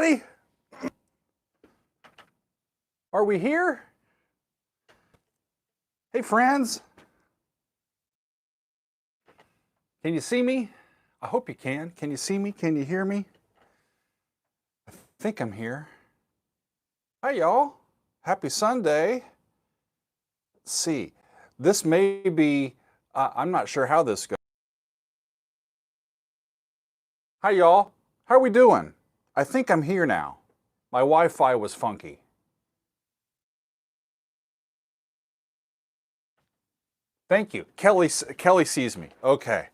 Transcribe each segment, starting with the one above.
everybody? Are we here? Hey, friends. Can you see me? I hope you can. Can you see me? Can you hear me? I think I'm here. Hi, y'all. Happy Sunday. Let's see. This may be, I'm not sure how this goes. Hi, y'all. How are we doing? I think I'm here now. My Wi-Fi was funky. Thank you. Kelly sees me. Okay.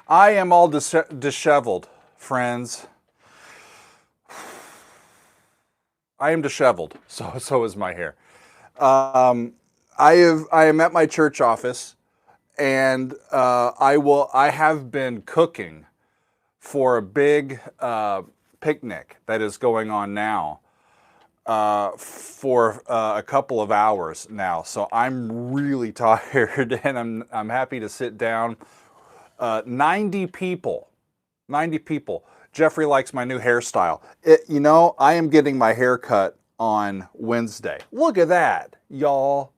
I am all disheveled, friends. I am disheveled. So is my hair. I am at my church office, and I have been cooking for a big picnic that is going on now for a couple of hours now. So I'm really tired, and I'm happy to sit down. 90 people. 90 people. Jeffrey likes my new hairstyle. You know, I am getting my hair cut on Wednesday. Look at that, y'all.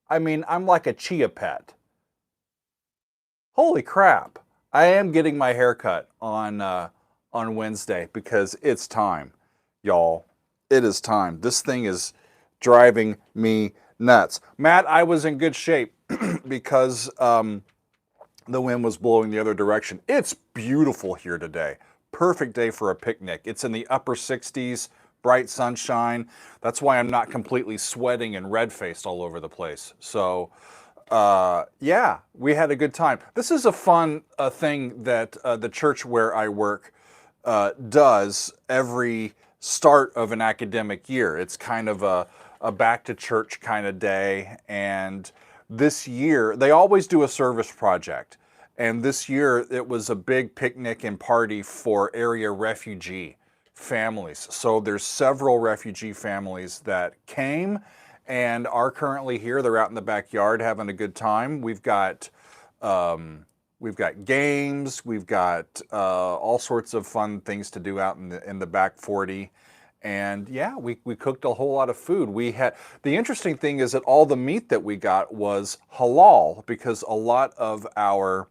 I mean, I'm like a chia pet. Holy crap. I am getting my hair cut on Wednesday because it's time, y'all. It is time. This thing is driving me nuts. Matt, I was in good shape because the wind was blowing the other direction. It's beautiful here today. Perfect day for a picnic. It's in the upper 60s, bright sunshine. That's why I'm not completely sweating and red-faced all over the place. So, yeah, we had a good time. This is a fun thing that the church where I work does every start of an academic year. It's kind of a back to church kind of day, and this year they always do a service project, and this year it was a big picnic and party for area refugee families. So there's several refugee families that came and are currently here. They're out in the backyard having a good time. We've got games, we've got all sorts of fun things to do out in the back 40. And yeah, we cooked a whole lot of food. The interesting thing is that all the meat that we got was halal, because a lot of our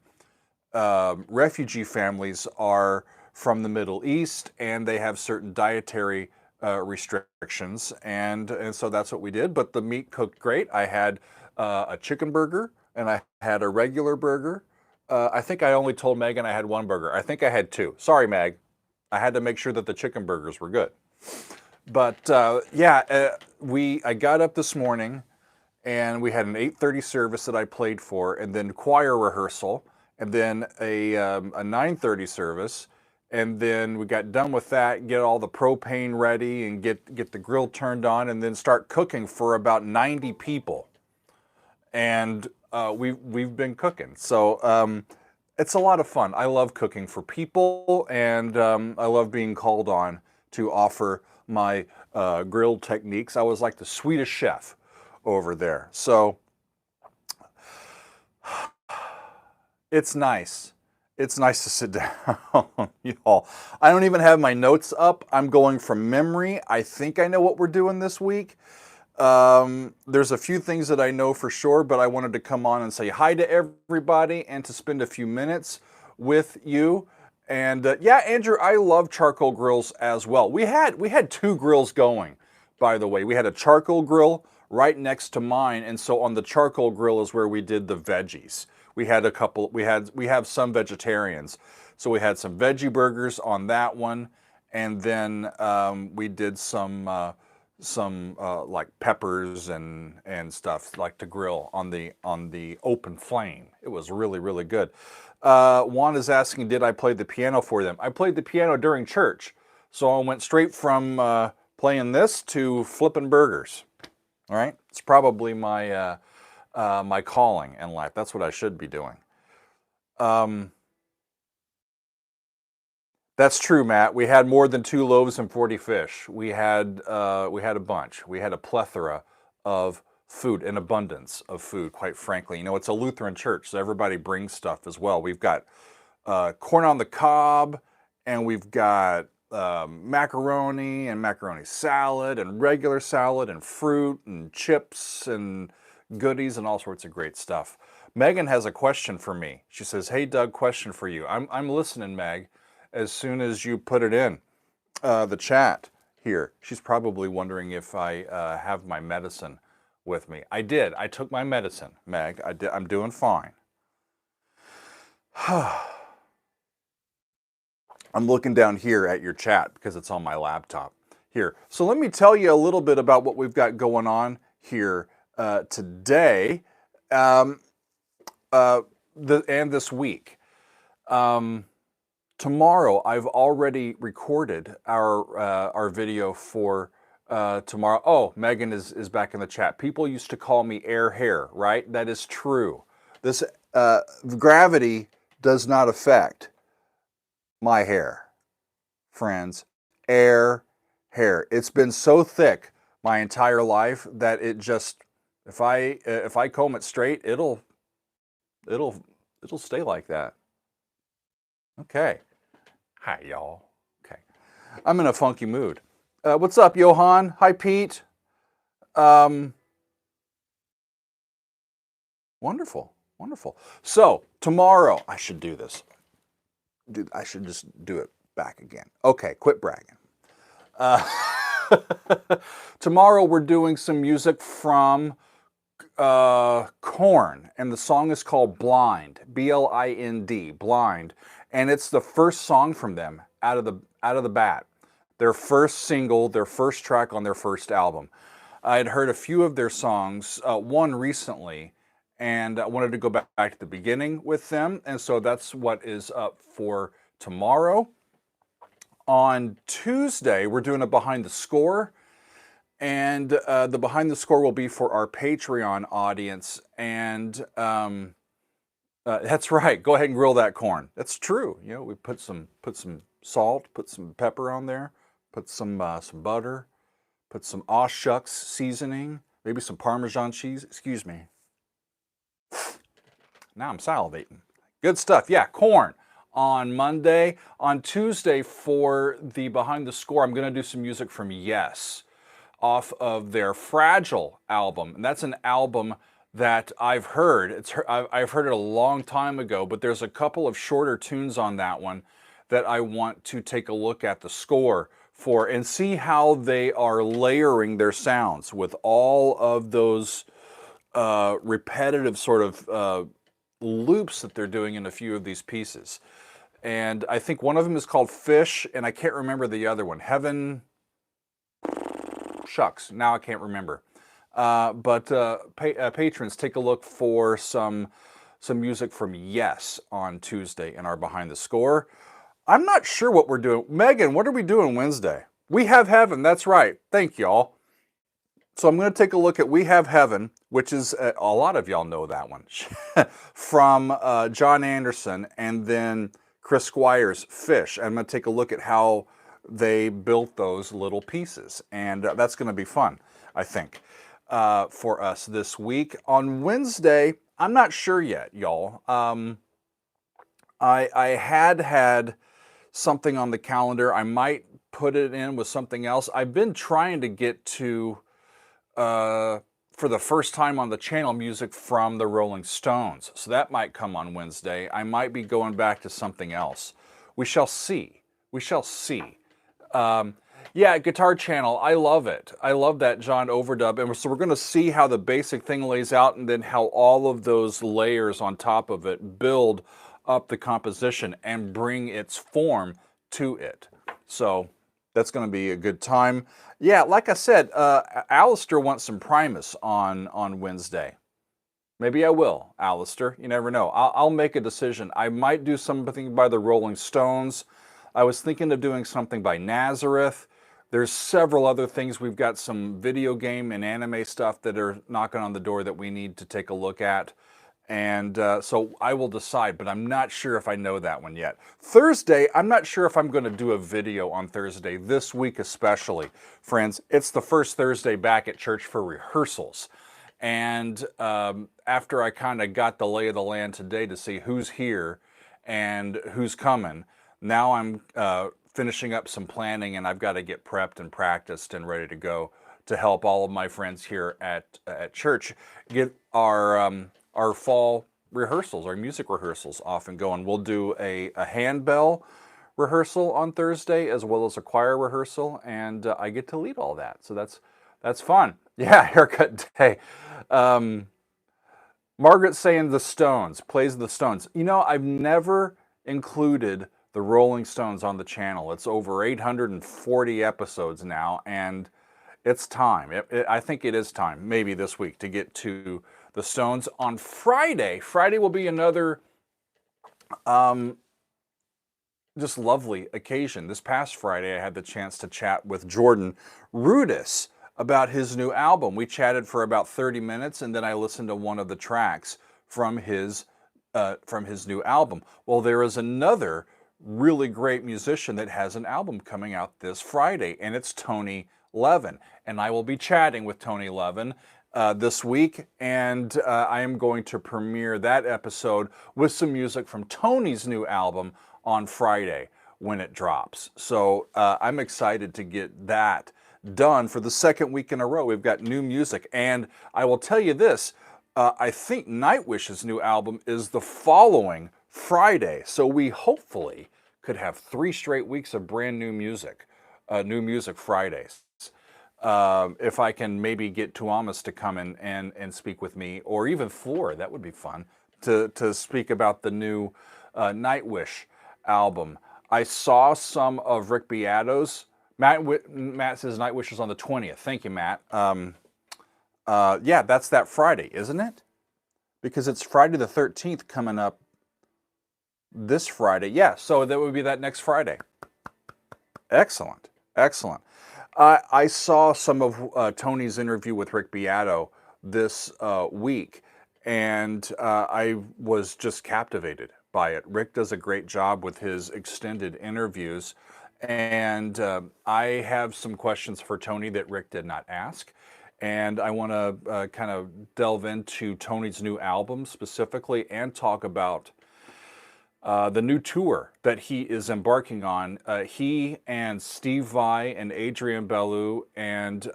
refugee families are from the Middle East, and they have certain dietary restrictions, and so that's what we did. But the meat cooked great. I had a chicken burger, and I had a regular burger. I think I only told Megan I had one burger. I think I had two. Sorry, Meg. I had to make sure that the chicken burgers were good. But yeah, I got up this morning, and we had an 8:30 service that I played for, and then choir rehearsal, and then a 9:30 service, and then we got done with that, get all the propane ready, and get the grill turned on, and then start cooking for about 90 people. And we've been cooking, so it's a lot of fun. I love cooking for people, and I love being called on to offer my grill techniques. I was like the Swedish chef over there. So it's nice. It's nice to sit down, y'all. I don't even have my notes up. I'm going from memory. I think I know what we're doing this week. There's a few things that I know for sure, but I wanted to come on and say hi to everybody and to spend a few minutes with you. And yeah, Andrew, I love charcoal grills as well. We had two grills going, by the way. We had a charcoal grill right next to mine, and so on the charcoal grill is where we did the veggies. We had a couple. We have some vegetarians, so we had some veggie burgers on that one, and then we did some like peppers and stuff like to grill on the open flame. It was really, really good. Juan is asking, did I play the piano for them? I played the piano during church, so I went straight from playing this to flipping burgers. All right, it's probably my my calling in life. That's what I should be doing. That's true, Matt. We had more than 2 loaves and 40 fish. We had a bunch. We had a plethora of food, an abundance of food, quite frankly. You know, it's a Lutheran church, so everybody brings stuff as well. We've got corn on the cob, and we've got macaroni and macaroni salad and regular salad and fruit and chips and goodies and all sorts of great stuff. Megan has a question for me. She says, "Hey Doug, question for you." I'm listening, Meg. As soon as you put it in the chat here, she's probably wondering if I have my medicine with me. I did. I took my medicine, Meg. I'm doing fine. I'm looking down here at your chat because it's on my laptop here. So let me tell you a little bit about what we've got going on here today and this week. Tomorrow, I've already recorded our video for tomorrow. Oh, Megan is back in the chat. People used to call me air hair, right? That is true. This gravity does not affect my hair, friends. Air hair. It's been so thick my entire life that it just, if I comb it straight, it'll stay like that. Okay. Hi, y'all. Okay. I'm in a funky mood. What's up, Johan? Hi, Pete. Wonderful. Wonderful. So, tomorrow, I should do this. I should just do it back again. Okay, quit bragging. Tomorrow, we're doing some music from Korn, and the song is called Blind, B-L-I-N-D, Blind, and it's the first song from them out of the bat. Their first single, their first track on their first album. I had heard a few of their songs, one recently, and I wanted to go back to the beginning with them, and so that's what is up for tomorrow. On Tuesday, we're doing a Behind the Score, and the Behind the Score will be for our Patreon audience, and that's right. Go ahead and grill that corn. That's true. You know, we put some salt, put some pepper on there, put some butter, put some aw shucks seasoning, maybe some Parmesan cheese. Excuse me. Now I'm salivating. Good stuff. Yeah, corn on Monday. On Tuesday for the Behind the Score, I'm going to do some music from Yes off of their Fragile album. And that's an album that I've heard. I've heard it a long time ago, but there's a couple of shorter tunes on that one that I want to take a look at the score for and see how they are layering their sounds with all of those repetitive sort of loops that they're doing in a few of these pieces. And I think one of them is called Fish, and I can't remember the other one. Heaven, shucks, now I can't remember. But patrons, take a look for some music from Yes on Tuesday in our Behind the Score. I'm not sure what we're doing. Megan, what are we doing Wednesday? We Have Heaven, that's right. Thank y'all. So I'm going to take a look at We Have Heaven, which is, a lot of y'all know that one, from John Anderson, and then Chris Squire's Fish. I'm going to take a look at how they built those little pieces, and that's going to be fun, I think, for us this week. On Wednesday, I'm not sure yet, y'all. I had something on the calendar. I might put it in with something else. I've been trying to get to, for the first time on the channel, music from the Rolling Stones. So that might come on Wednesday. I might be going back to something else. We shall see. We shall see. Yeah, Guitar Channel, I love it. I love that John overdub. And so we're going to see how the basic thing lays out and then how all of those layers on top of it build up the composition and bring its form to it. So that's going to be a good time. Yeah, like I said, Alistair wants some Primus on Wednesday. Maybe I will, Alistair. You never know. I'll make a decision. I might do something by the Rolling Stones. I was thinking of doing something by Nazareth. There's several other things. We've got some video game and anime stuff that are knocking on the door that we need to take a look at. And so I will decide, but I'm not sure if I know that one yet. Thursday, I'm not sure if I'm going to do a video on Thursday, this week especially. Friends, it's the first Thursday back at church for rehearsals. And after I kind of got the lay of the land today to see who's here and who's coming, now I'm finishing up some planning, and I've got to get prepped and practiced and ready to go to help all of my friends here at church get our fall rehearsals, our music rehearsals off and going. We'll do a handbell rehearsal on Thursday as well as a choir rehearsal, and I get to lead all that. So that's fun. Yeah, haircut day. Margaret's saying the Stones, plays the Stones. You know, I've never included the Rolling Stones on the channel. It's over 840 episodes now, and it's time. I think it is time, maybe this week, to get to the Stones. On Friday will be another just lovely occasion. This past Friday, I had the chance to chat with Jordan Rudess about his new album. We chatted for about 30 minutes, and then I listened to one of the tracks from his new album. Well, there is another really great musician that has an album coming out this Friday, and it's Tony Levin. And I will be chatting with Tony Levin this week, and I am going to premiere that episode with some music from Tony's new album on Friday when it drops. So I'm excited to get that done for the second week in a row. We've got new music, and I will tell you this, I think Nightwish's new album is the following Friday, so we hopefully could have 3 straight weeks of brand new music Fridays. If I can maybe get Tuamas to come in and speak with me, or even Floor, that would be fun, to speak about the new Nightwish album. I saw some of Rick Beato's. Matt says Nightwish is on the 20th. Thank you, Matt. Yeah, that's that Friday, isn't it? Because it's Friday the 13th coming up this Friday. Yeah, so that would be that next Friday. Excellent, excellent. I saw some of Tony's interview with Rick Beato this week, and I was just captivated by it. Rick does a great job with his extended interviews, and I have some questions for Tony that Rick did not ask, and I want to kind of delve into Tony's new album specifically and talk about the new tour that he is embarking on. He and Steve Vai and Adrian Belew and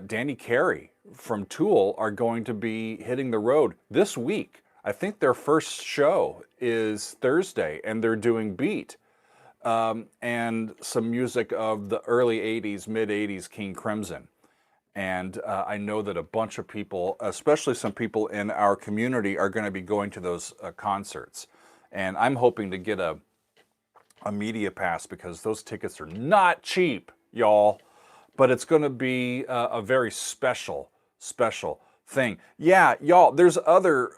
Danny Carey from Tool are going to be hitting the road this week. I think their first show is Thursday, and they're doing Beat and some music of the early 80s, mid 80s King Crimson. And I know that a bunch of people, especially some people in our community, are going to be going to those concerts. And I'm hoping to get a media pass because those tickets are not cheap, y'all. But it's going to be a very special thing. Yeah, y'all, there's other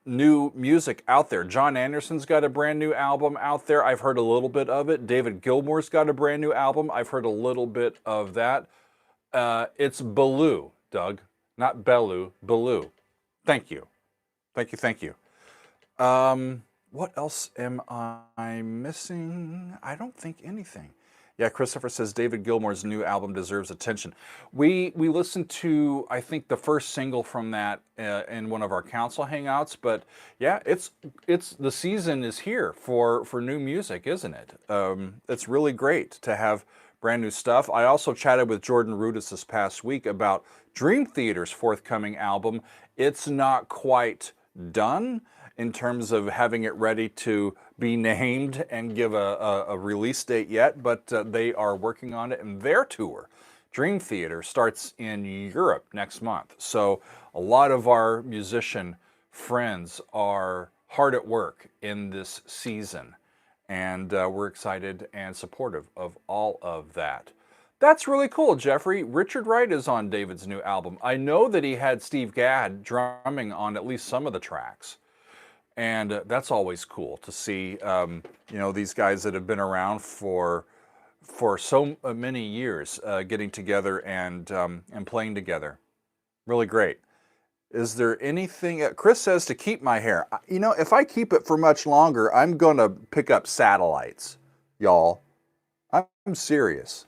new music out there. John Anderson's got a brand new album out there. I've heard a little bit of it. David Gilmour's got a brand new album. I've heard a little bit of that. It's Belew, Doug, not Belew, Belew. Thank you. Thank you. What else am I missing? I don't think anything. Yeah, Christopher says David Gilmour's new album deserves attention. We listened to, I think, the first single from that in one of our council hangouts, but yeah, it's the season is here for new music, isn't it? It's really great to have brand new stuff. I also chatted with Jordan Rudess this past week about Dream Theater's forthcoming album. It's not quite done in terms of having it ready to be named and give a release date yet, but they are working on it, and their tour, Dream Theater, starts in Europe next month. So a lot of our musician friends are hard at work in this season, and we're excited and supportive of all of that. That's really cool, Jeffrey. Richard Wright is on David's new album. I know that he had Steve Gadd drumming on at least some of the tracks. And that's always cool to see, these guys that have been around for so many years getting together and playing together. Really great. Is there anything? Chris says to keep my hair. If I keep it for much longer, I'm going to pick up satellites, y'all. I'm serious.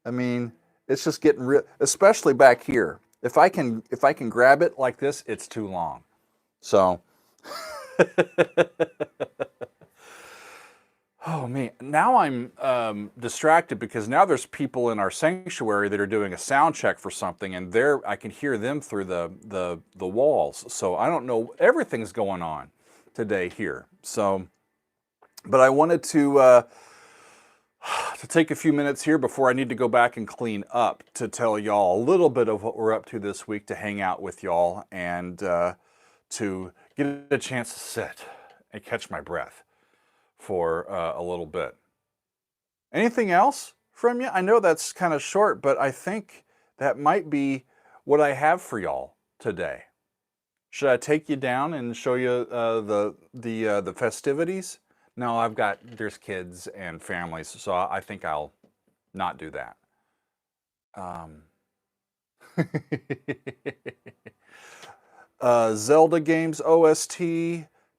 I mean, it's just getting real, especially back here. If I can grab it like this, it's too long. So. Oh man, now I'm distracted because now there's people in our sanctuary that are doing a sound check for something, and I can hear them through the walls. So I don't know, everything's going on today here. So, but I wanted to take a few minutes here before I need to go back and clean up to tell y'all a little bit of what we're up to this week, to hang out with y'all and to get a chance to sit and catch my breath for a little bit. Anything else from you? I know that's kind of short, but I think that might be what I have for y'all today. Should I take you down and show you the festivities? No, there's kids and families, so I think I'll not do that. Zelda games OST,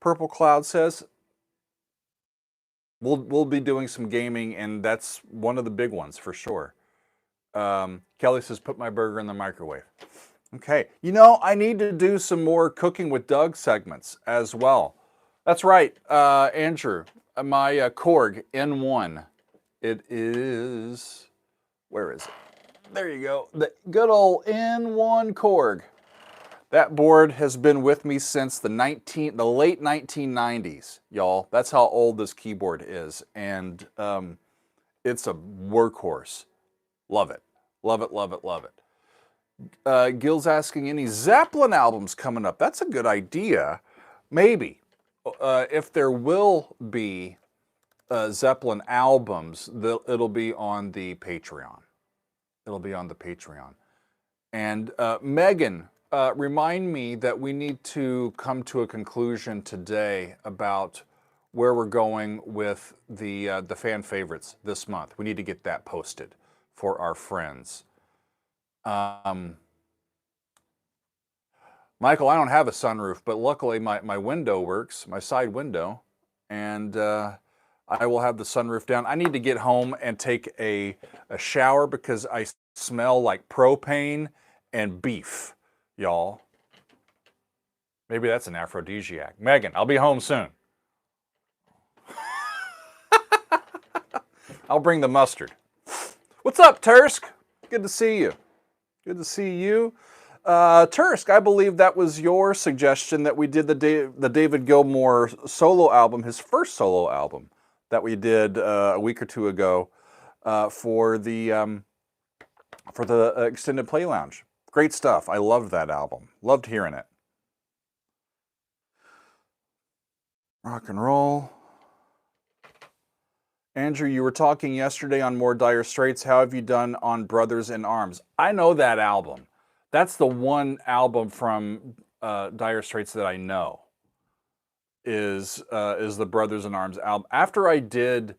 Purple Cloud says. We'll be doing some gaming, and that's one of the big ones for sure. Kelly says, put my burger in the microwave. Okay, you know, I need to do some more cooking with Doug segments as well. That's right, Andrew, my Korg N1. It is, where is it? There you go, the good old N1 Korg. That board has been with me since the late 1990s, y'all. That's how old this keyboard is, and it's a workhorse. Love it, love it, love it, love it. Gil's asking, any Zeppelin albums coming up? That's a good idea. Maybe. If there will be Zeppelin albums, it'll be on the Patreon. It'll be on the Patreon. And Megan, remind me that we need to come to a conclusion today about where we're going with the fan favorites this month. We need to get that posted for our friends. Michael, I don't have a sunroof, but luckily my window works, my side window, and I will have the sunroof down. I need to get home and take a shower because I smell like propane and beef, y'all. Maybe that's an aphrodisiac. Megan, I'll be home soon. I'll bring the mustard. What's up, Tursk? Good to see you. Good to see you. Tursk, I believe that was your suggestion that we did the David Gilmour solo album, his first solo album that we did a week or two ago for the Extended Play Lounge. Great stuff. I loved that album. Loved hearing it. Rock and roll. Andrew, you were talking yesterday on More Dire Straits. How have you done on Brothers in Arms? I know that album. That's the one album from Dire Straits that I know is the Brothers in Arms album. After I did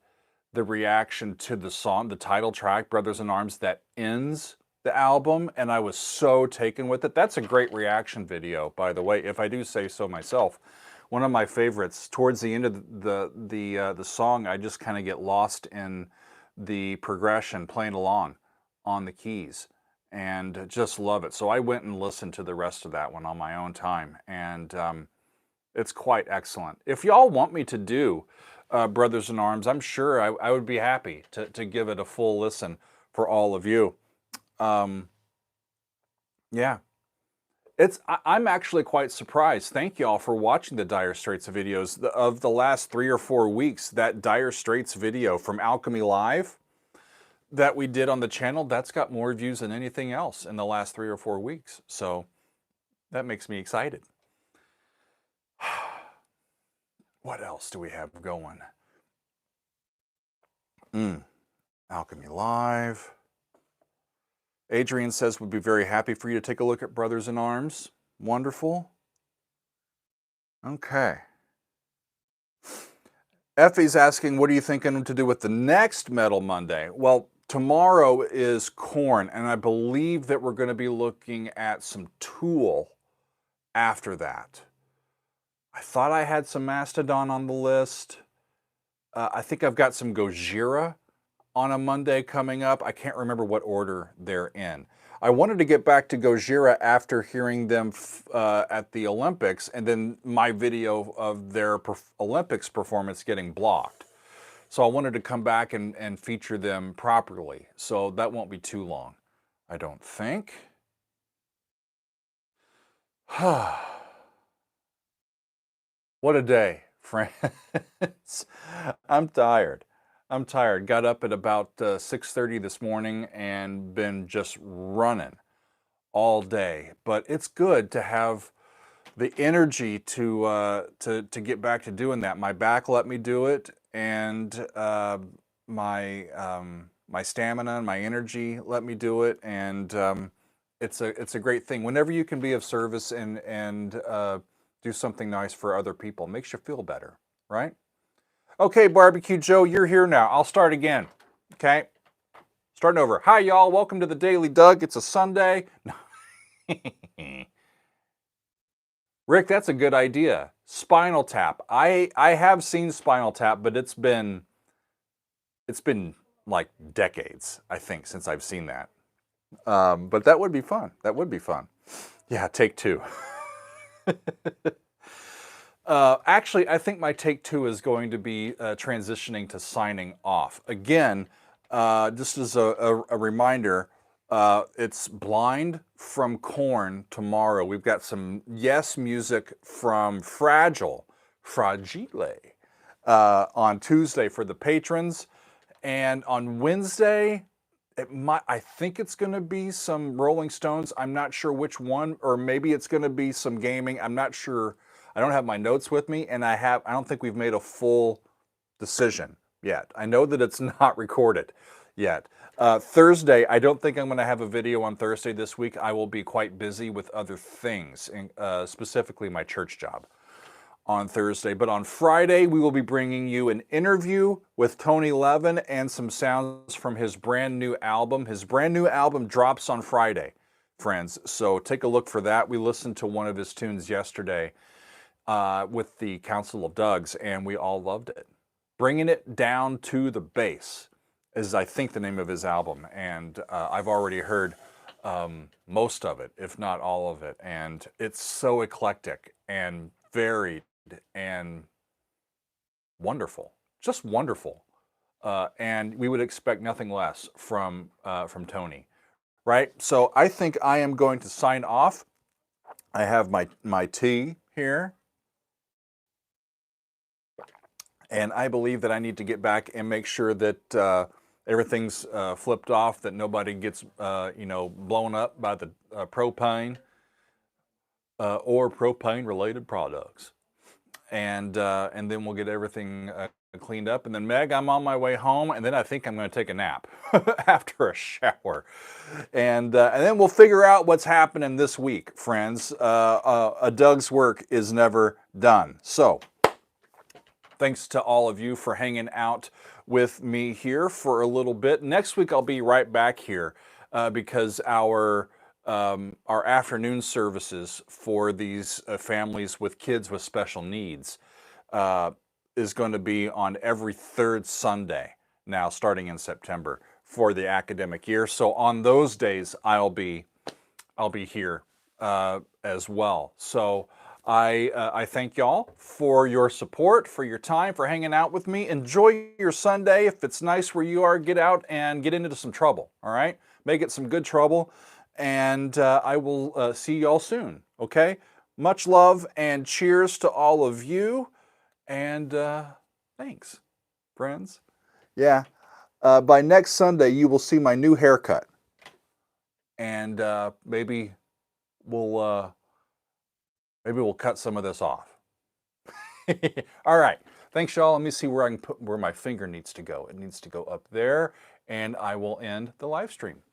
the reaction to the song, the title track, Brothers in Arms, that ends the album, and I was so taken with it. That's a great reaction video, by the way, if I do say so myself. One of my favorites. Towards the end of the song, I just kind of get lost in the progression, playing along on the keys, and just love it. So I went and listened to the rest of that one on my own time, and it's quite excellent. If y'all want me to do Brothers in Arms, I'm sure I would be happy to give it a full listen for all of you. Yeah. I'm actually quite surprised. Thank y'all for watching the Dire Straits videos. Of the last 3 or 4 weeks, that Dire Straits video from Alchemy Live that we did on the channel, that's got more views than anything else in the last 3 or 4 weeks. So that makes me excited. What else do we have going? Alchemy Live. Adrian says, would be very happy for you to take a look at Brothers in Arms. Wonderful. Okay. Effie's asking, what are you thinking to do with the next Metal Monday? Well, tomorrow is Korn, and I believe that we're going to be looking at some Tool after that. I thought I had some Mastodon on the list. I think I've got some Gojira on a Monday coming up. I can't remember what order they're in. I wanted to get back to Gojira after hearing them at the Olympics, and then my video of their Olympics performance getting blocked. So I wanted to come back and feature them properly. So that won't be too long, I don't think. What a day, friends. I'm tired. I'm tired. Got up at about 6:30 this morning and been just running all day. But it's good to have the energy to get back to doing that. My back let me do it, and my stamina and my energy let me do it, and it's a great thing. Whenever you can be of service and do something nice for other people, it makes you feel better, right? Okay, Barbecue Joe, you're here now. I'll start again. Okay, starting over. Hi, y'all. Welcome to the Daily Doug. It's a Sunday. Rick, that's a good idea. Spinal Tap. I have seen Spinal Tap, but it's been like decades, I think, since I've seen that. But that would be fun. That would be fun. Yeah, take two. Actually, I think my take two is going to be transitioning to signing off. Again, just as a reminder, it's Blind from Korn tomorrow. We've got some Yes music from Fragile on Tuesday for the patrons. And on Wednesday, I think it's going to be some Rolling Stones. I'm not sure which one, or maybe it's going to be some gaming. I'm not sure. I don't have my notes with me, and I don't think we've made a full decision yet. I know that it's not recorded yet. Thursday, I don't think I'm going to have a video on Thursday this week. I will be quite busy with other things, specifically my church job on Thursday. But on Friday, we will be bringing you an interview with Tony Levin and some sounds from his brand new album. His brand new album drops on Friday, friends. So take a look for that. We listened to one of his tunes yesterday with the Council of Dougs, and we all loved it. Bringing It Down to the Bass is, I think, the name of his album. And I've already heard most of it, if not all of it. And it's so eclectic and varied and wonderful, just wonderful. And we would expect nothing less from Tony, right? So I think I am going to sign off. I have my tea here, and I believe that I need to get back and make sure that everything's flipped off, that nobody gets blown up by the propane or propane-related products. And then we'll get everything cleaned up. And then, Meg, I'm on my way home, and then I think I'm going to take a nap after a shower. And then we'll figure out what's happening this week, friends. A Doug's work is never done. So thanks to all of you for hanging out with me here for a little bit. Next week, I'll be right back here because our afternoon services for these families with kids with special needs is going to be on every third Sunday now, starting in September for the academic year. So on those days, I'll be here as well. So I thank y'all for your support, for your time, for hanging out with me. Enjoy your Sunday. If it's nice where you are, get out and get into some trouble. All right, make it some good trouble. And I will see y'all soon, okay? Much love and cheers to all of you. And thanks, friends. Yeah, by next Sunday, you will see my new haircut. And maybe we'll cut some of this off. All right. Thanks, y'all. Let me see where I can put where my finger needs to go. It needs to go up there, and I will end the live stream.